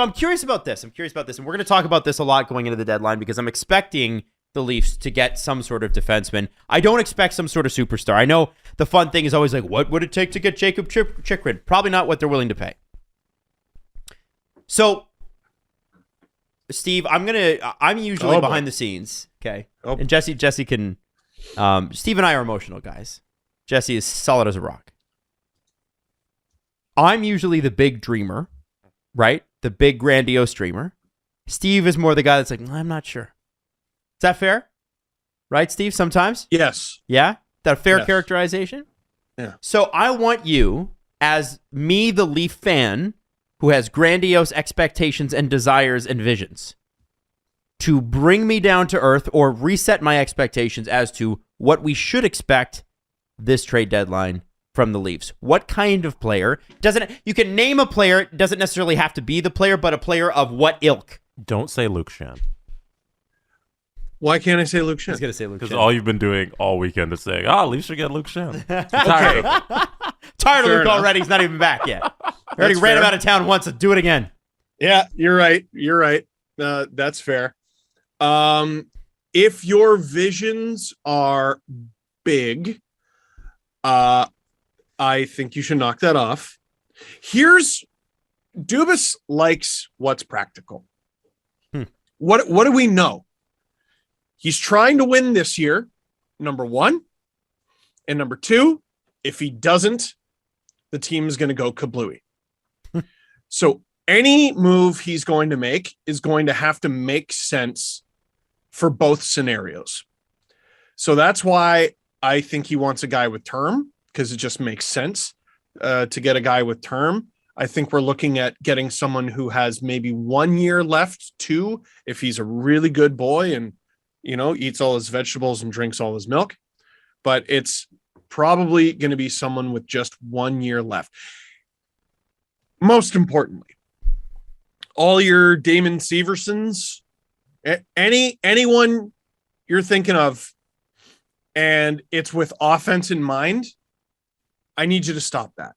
I'm curious about this. And we're going to talk about this a lot going into the deadline because I'm expecting the Leafs to get some sort of defenseman. I don't expect some sort of superstar. I know the fun thing is always like, what would it take to get Jacob Chychrun? Probably not what they're willing to pay. So, Steve, I'm usually behind the scenes, okay? Oh. And Jesse can, Steve and I are emotional guys. Jesse is solid as a rock. I'm usually the big dreamer, right? The big grandiose dreamer. Steve is more the guy that's like, I'm not sure. Is that fair? Right, Steve, sometimes? Yes. Yeah? That a fair characterization? Yeah. So I want you, as me, the Leaf fan, who has grandiose expectations and desires and visions, to bring me down to earth or reset my expectations as to what we should expect this trade deadline from the Leafs. What kind of player? You can name a player. It doesn't necessarily have to be the player, but a player of what ilk? Don't say Luke Shan. Why can't I say Luke Shan? He's going to say Luke Shan. Because all you've been doing all weekend is saying, Leafs should get Luke Shan. Okay. Tired of Luke already. He's not even back yet. Already ran him out of town once. Let's do it again. Yeah, you're right. That's fair. If your visions are big, I think you should knock that off. Dubas likes what's practical. What do we know? He's trying to win this year, number one. And number two, if he doesn't, the team is going to go kablooey. So any move he's going to make is going to have to make sense for both scenarios. So that's why I think he wants a guy with term, because it just makes sense to get a guy with term. I think we're looking at getting someone who has maybe 1 year left, 2, if he's a really good boy and, eats all his vegetables and drinks all his milk. But it's probably going to be someone with just 1 year left. Most importantly, all your Damon Seversons, anyone you're thinking of, and it's with offense in mind, I need you to stop that.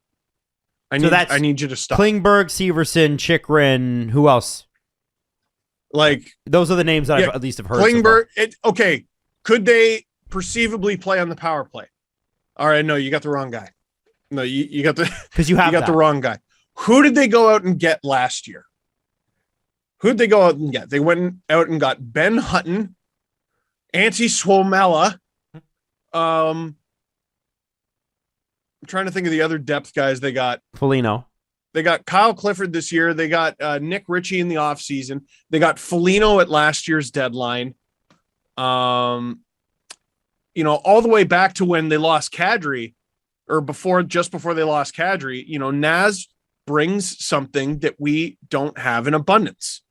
I need you to stop. Klingberg, Severson, Chychrun, who else? Those are the names that I've at least have heard. Klingberg, okay. Could they perceivably play on the power play? All right, no, you got the wrong guy. No, you got the because you got the wrong guy. Who did they go out and get last year? Who did they go out and get? They went out and got Ben Hutton, Antti Suomela. I'm trying to think of the other depth guys they got. Foligno. They got Kyle Clifford this year. They got Nick Ritchie in the offseason. They got Foligno at last year's deadline. All the way back to when they lost Kadri, or just before they lost Kadri, Naz brings something that we don't have in abundance.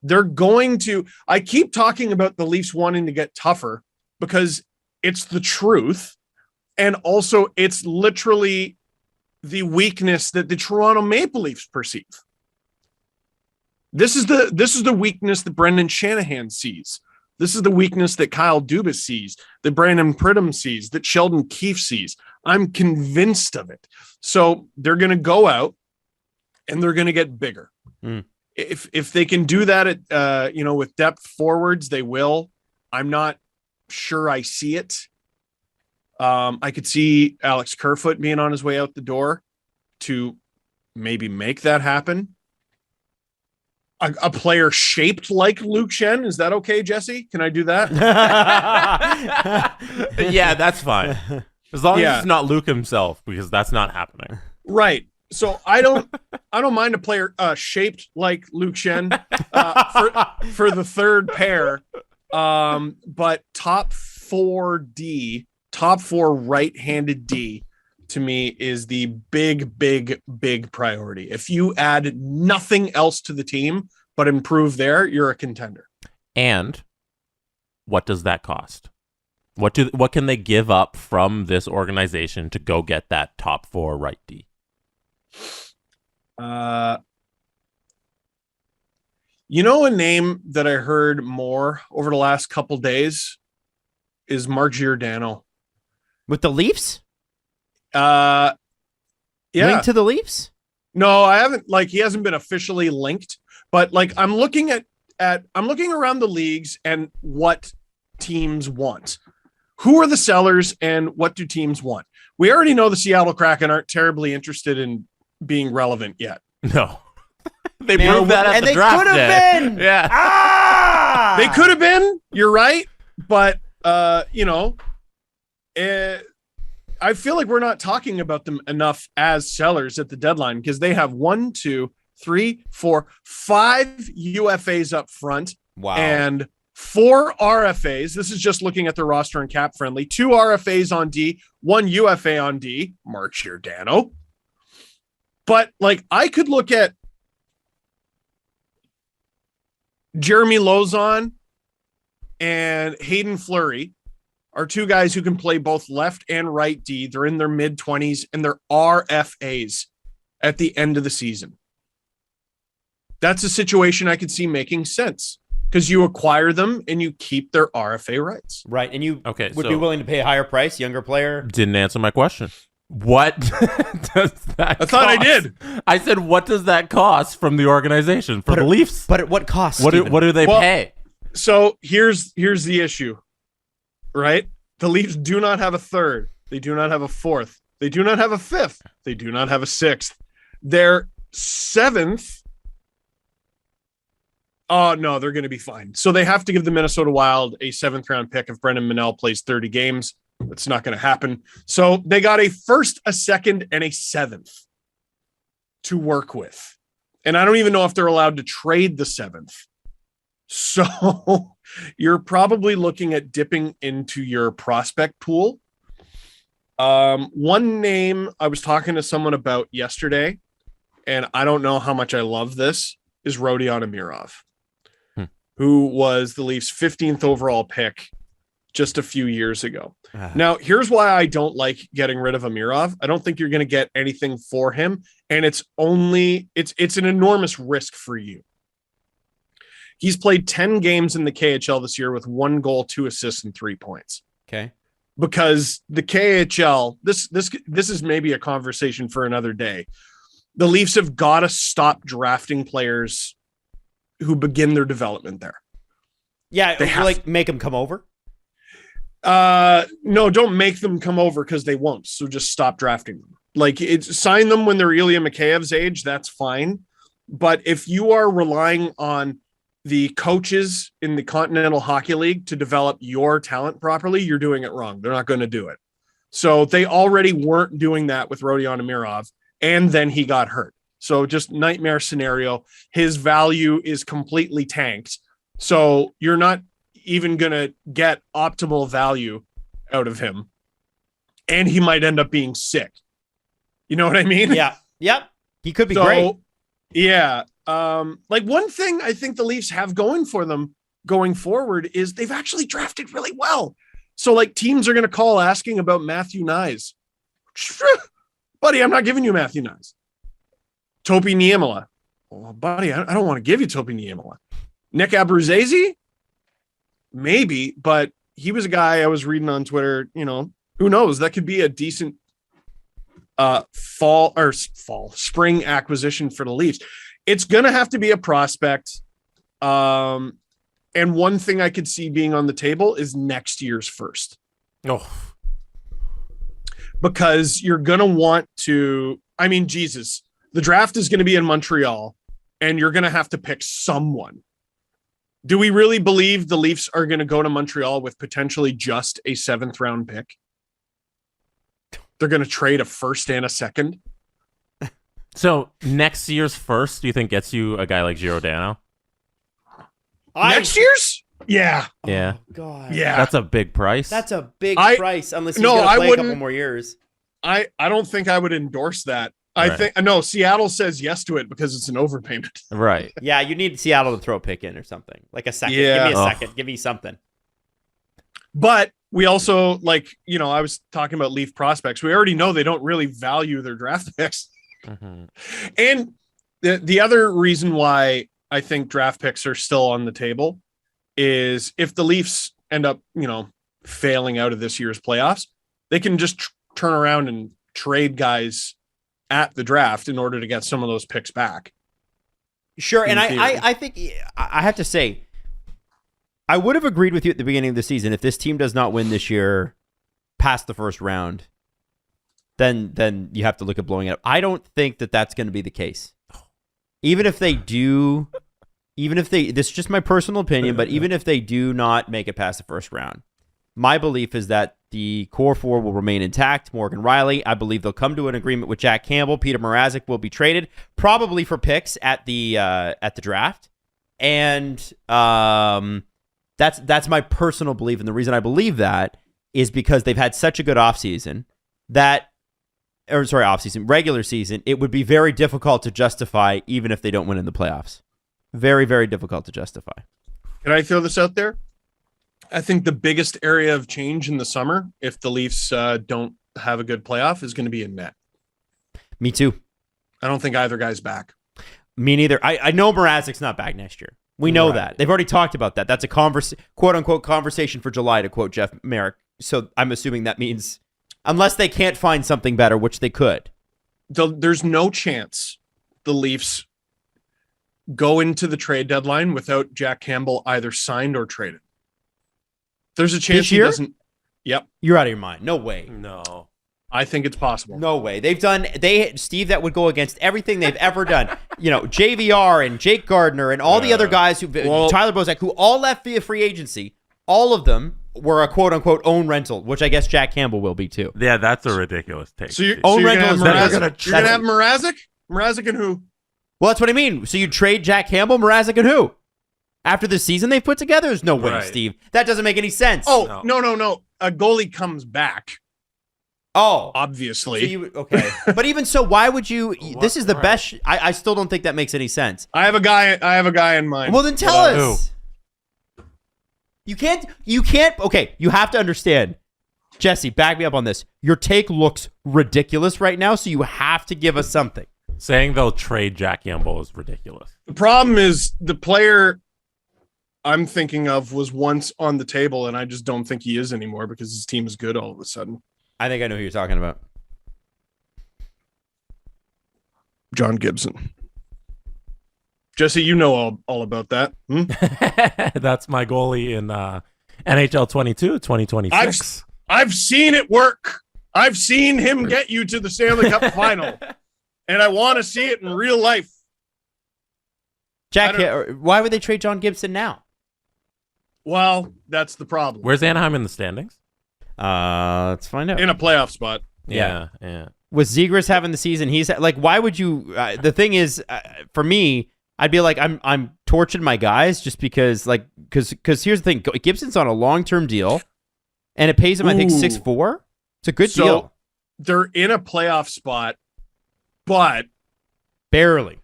I keep talking about the Leafs wanting to get tougher because it's the truth. And also it's literally the weakness that the Toronto Maple Leafs perceive. This is the weakness that Brendan Shanahan sees. This is the weakness that Kyle Dubas sees, that Brandon Pridham sees, that Sheldon Keefe sees. I'm convinced of it. So they're going to go out and they're going to get bigger. If they can do that at with depth forwards, they will. I'm not sure I see it. I could see Alex Kerfoot being on his way out the door to maybe make that happen. A player shaped like Luke Shen. Is that okay, Jesse? Can I do that? Yeah, that's fine. As long as it's not Luke himself, because that's not happening. Right. So I don't mind a player shaped like Luke Shen for the third pair. But top four right-handed D to me is the big, big, big priority. If you add nothing else to the team but improve there, you're a contender. And what does that cost? What can they give up from this organization to go get that top 4 right D? A name that I heard more over the last couple days is Mark Giordano. With the Leafs? Yeah. Linked to the Leafs? No, I haven't. Like, he hasn't been officially linked, but like I'm looking I'm looking around the leagues and what teams want. Who are the sellers and what do teams want? We already know the Seattle Kraken aren't terribly interested in being relevant yet. No. They proved that at the draft could have day. been. Yeah. Ah! They could have been. You're right, but I feel like we're not talking about them enough as sellers at the deadline because they have 1, 2, 3, 4, 5 UFAs up front. Wow. And 4 RFAs. This is just looking at their roster and cap friendly. 2 RFAs on D, 1 UFA on D. Mark Giordano. But like I could look at Jeremy Lauzon and Hayden Fleury are 2 guys who can play both left and right D. They're in their mid-20s and they're RFAs at the end of the season. That's a situation I could see making sense because you acquire them and you keep their RFA rights. Right. And you Okay, would so- be willing to pay a higher price, younger player. Didn't answer my question. What does that I thought I cost? did. I said, what does that cost from the organization for the Leafs? But at what cost? What do they Well, pay? So here's the issue, right? The Leafs do not have a third. They do not have a fourth. They do not have a fifth. They do not have a sixth. Their seventh. Oh, no, they're going to be fine. So they have to give the Minnesota Wild a 7th round pick if Brendan Menell plays 30 games. That's not going to happen. So they got a first, a second, and a 7th to work with. And I don't even know if they're allowed to trade the 7th. So you're probably looking at dipping into your prospect pool. One name I was talking to someone about yesterday, and I don't know how much I love this, is Rodion Amirov, who was the Leafs' 15th overall pick just a few years ago. Now, here's why I don't like getting rid of Amirov. I don't think you're going to get anything for him, and it's an enormous risk for you. He's played 10 games in the KHL this year with 1 goal, 2 assists, and 3 points. Okay. Because the KHL, this is maybe a conversation for another day. The Leafs have got to stop drafting players who begin their development there. Yeah, They have like make them come over. No, don't make them come over because they won't. So just stop drafting them. Like sign them when they're Ilya Mikheyev's age. That's fine. But if you are relying on the coaches in the Continental Hockey League to develop your talent properly, you're doing it wrong. They're not going to do it. So they already weren't doing that with Rodion Amirov, and then he got hurt. So just nightmare scenario. His value is completely tanked. So you're not even going to get optimal value out of him. And he might end up being sick. You know what I mean? Yeah. Yep. He could be great. Yeah. Like one thing I think the Leafs have going for them going forward is they've actually drafted really well. So like teams are going to call asking about Matthew Nyes. Buddy, I'm not giving you Matthew Nyes. Topi Niemela. Well, buddy, I don't want to give you Topi Niemela. Nick Abruzzese? Maybe, but he was a guy I was reading on Twitter, who knows? That could be a decent spring acquisition for the Leafs. It's going to have to be a prospect. And one thing I could see being on the table is next year's first. Oh. Because you're going to want to, Jesus, the draft is going to be in Montreal and you're going to have to pick someone. Do we really believe the Leafs are going to go to Montreal with potentially just a 7th round pick? They're going to trade a first and a second. So next year's first, do you think gets you a guy like Giordano? Next year's? Yeah. Yeah. Oh, God. Yeah. That's a big price. That's a big price unless he's No, going to I play a couple wouldn't- more years. I don't think I would endorse that. Right. I think no, Seattle says yes to it because it's an overpayment. right. Yeah, you need Seattle to throw a pick in or something. Like a second. Yeah. Give me a Oh. second. Give me something. But we also I was talking about Leaf prospects. We already know they don't really value their draft picks. Mm-hmm. And the other reason why I think draft picks are still on the table is if the Leafs end up, failing out of this year's playoffs, they can just turn around and trade guys at the draft in order to get some of those picks back. Sure, and theory. I think I have to say, I would have agreed with you at the beginning of the season if this team does not win this year past the first round, then you have to look at blowing it up. I don't think that that's going to be the case. Even if they do, this is just my personal opinion, but even if they do not make it past the first round, my belief is that the core four will remain intact. Morgan Riley, I believe they'll come to an agreement with Jack Campbell. Peter Mrazek will be traded, probably for picks at the draft, and that's my personal belief. And the reason I believe that is because they've had such a good regular season. It would be very difficult to justify, even if they don't win in the playoffs. Very, very difficult to justify. Can I throw this out there? I think the biggest area of change in the summer, if the Leafs don't have a good playoff, is going to be in net. Me too. I don't think either guy's back. Me neither. I know Mrazek's not back next year. We know that. They've already talked about that. That's a quote-unquote conversation for July, to quote Jeff Merrick. So I'm assuming that means unless they can't find something better, which they could. There's no chance the Leafs go into the trade deadline without Jack Campbell either signed or traded. There's a chance he doesn't. Yep. You're out of your mind. No way. No. I think it's possible. No way. Steve, that would go against everything they've ever done. JVR and Jake Gardner and all the other guys Tyler Bozak, who all left via free agency. All of them were a quote unquote own rental, which I guess Jack Campbell will be too. Yeah, that's a ridiculous take. So you're own going rental to have Mrazek? Mrazek and who? Well, that's what I mean. So you trade Jack Campbell, Mrazek, and who? After the season they've put together? There's no way, Steve. That doesn't make any sense. Oh, no. A goalie comes back. Oh. Obviously. So okay. But even so, why would you... This is the best... I still don't think that makes any sense. I have a guy in mind. Well, then tell us. Who? You can't... Okay, you have to understand. Jesse, back me up on this. Your take looks ridiculous right now, so you have to give us something. Saying they'll trade Jack Campbell is ridiculous. The problem is the player I'm thinking of was once on the table, and I just don't think he is anymore because his team is good all of a sudden. I think I know who you're talking about. John Gibson. Jesse, you know all about that. That's my goalie in NHL 22, 2026. I've seen it work. I've seen him get you to the Stanley Cup final, and I want to see it in real life. Why would they trade John Gibson now? Well, that's the problem. Where's Anaheim in the standings? Let's find out. In a playoff spot. Yeah. With Zegras having the season, he's like, why would you? The thing is, for me, I'd be like, I'm torching my guys just because here's the thing, Gibson's on a long-term deal, and it pays him, I think, 6.4. It's a good deal. They're in a playoff spot, but barely.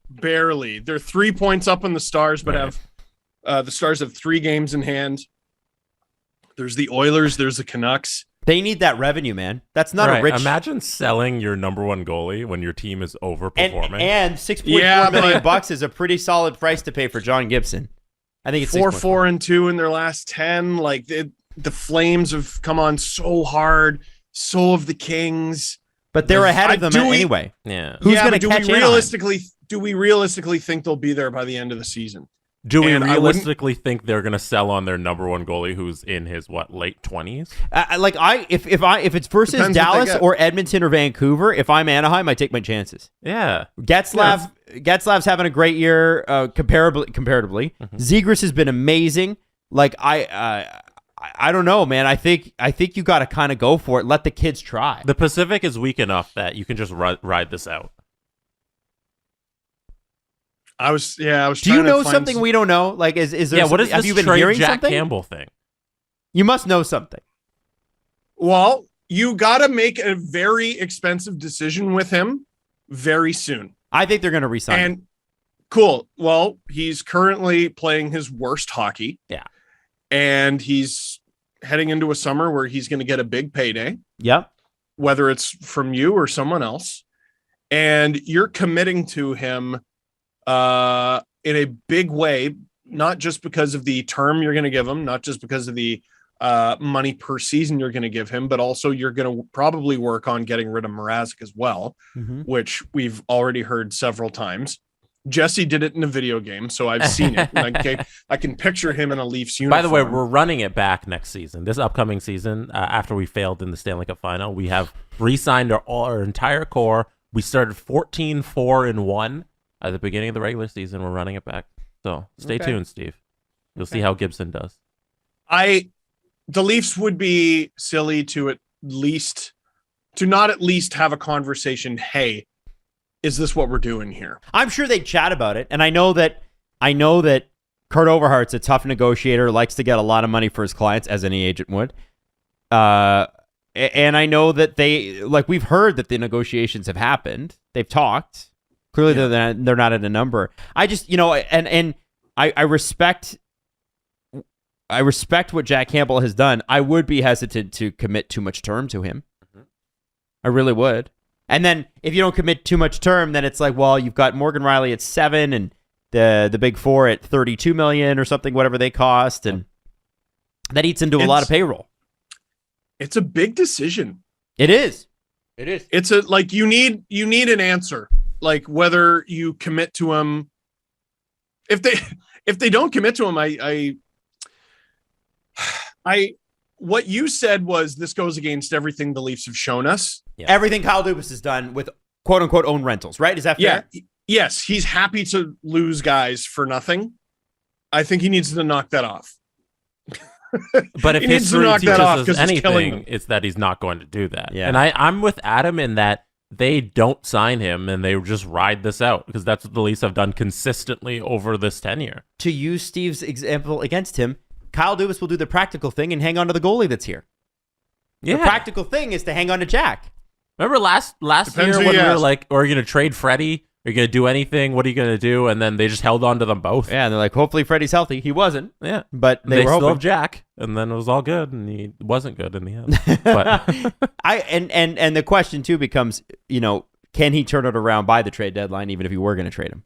They're 3 points up on the Stars, but have the Stars have 3 games in hand. There's the Oilers. There's the Canucks. They need that revenue, man. That's not a rich... Imagine selling your number one goalie when your team is overperforming. And $6.4 million bucks is a pretty solid price to pay for John Gibson. I think it's 4-4-2 in their last 10. Like the Flames have come on so hard. So have the Kings. But they're ahead of them anyway. Yeah. Who's going to catch Do we realistically think they'll be there by the end of the season? Do we realistically think they're going to sell on their number one goalie who's in his late 20s? If it's versus Dallas or Edmonton or Vancouver, if I'm Anaheim, I take my chances. Yeah. Getzlav's having a great year comparatively. Mm-hmm. Zegras has been amazing. Like I don't know, man. I think you got to kind of go for it. Let the kids try. The Pacific is weak enough that you can just ride this out. I was. Do you know something we don't know? Like, is there? What is this? Have you been trade hearing Jack something? Campbell thing? You must know something. Well, you got to make a very expensive decision with him very soon. I think they're going to resign. And cool. Well, he's currently playing his worst hockey. Yeah, and he's heading into a summer where he's going to get a big payday. Yep. Whether it's from you or someone else, and you're committing to him. In a big way, not just because of the term you're going to give him, not just because of the money per season you're going to give him, but also you're going to probably work on getting rid of Mrazek as well, which we've already heard several times. Jesse did it in a video game, so I've seen it. I can picture him in a Leafs uniform. By the way, we're running it back next season. This upcoming season, after we failed in the Stanley Cup final, we have re-signed our entire core. We started 14-4-1 at the beginning of the regular season. We're running it back. So stay tuned, Steve. You'll see how Gibson does. The Leafs would be silly to not at least have a conversation. Hey, is this what we're doing here? I'm sure they'd chat about it. And I know that Kurt Overhart's a tough negotiator, likes to get a lot of money for his clients, as any agent would. And I know that we've heard that the negotiations have happened. They've talked. Clearly, they're not at a number. I just, and I respect what Jack Campbell has done. I would be hesitant to commit too much term to him. I really would. And then if you don't commit too much term, then it's like, well, you've got Morgan Riley at 7 and the big four at $32 million or something, whatever they cost, and that eats into a lot of payroll. It's a big decision. It is. It's you need an answer, like whether you commit to him. If they don't commit to him, what you said was this goes against everything the Leafs have shown us. Yeah. Everything Kyle Dubas has done with quote unquote own rentals, right? Is that fair? Yeah. Yes. He's happy to lose guys for nothing. I think he needs to knock that off. But if history teaches us anything, it's that he's not going to do that. Yeah. And I'm with Adam in that they don't sign him and they just ride this out because that's what the Leafs have done consistently over this tenure. To use Steve's example against him, Kyle Dubas will do the practical thing and hang on to the goalie that's here. Yeah. The practical thing is to hang on to Jack. Remember last year when we were like, are you going to trade Freddie? Are you going to do anything? What are you going to do? And then they just held on to them both. Yeah, and they're like, hopefully Freddie's healthy. He wasn't. Yeah. But they were still hoping. have Jack. And then it was all good. And he wasn't good in the end. But and the question, too, becomes, can he turn it around by the trade deadline, even if you were going to trade him?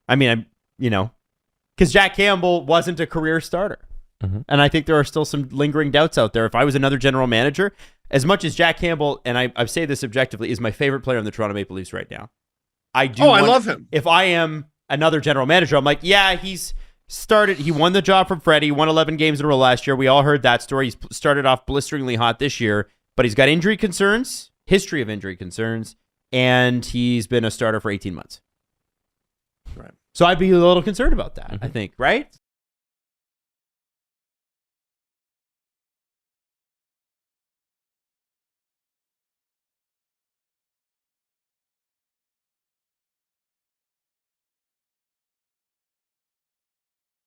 I mean, because Jack Campbell wasn't a career starter. Mm-hmm. And I think there are still some lingering doubts out there. If I was another general manager, as much as Jack Campbell, and I say this objectively, is my favorite player on the Toronto Maple Leafs right now. I love him. If I am another general manager, I'm like, yeah, he won the job from Freddie, won 11 games in a row last year. We all heard that story. He's started off blisteringly hot this year, but he's got injury concerns, history of injury concerns, and he's been a starter for 18 months. Right. So I'd be a little concerned about that, I think, right?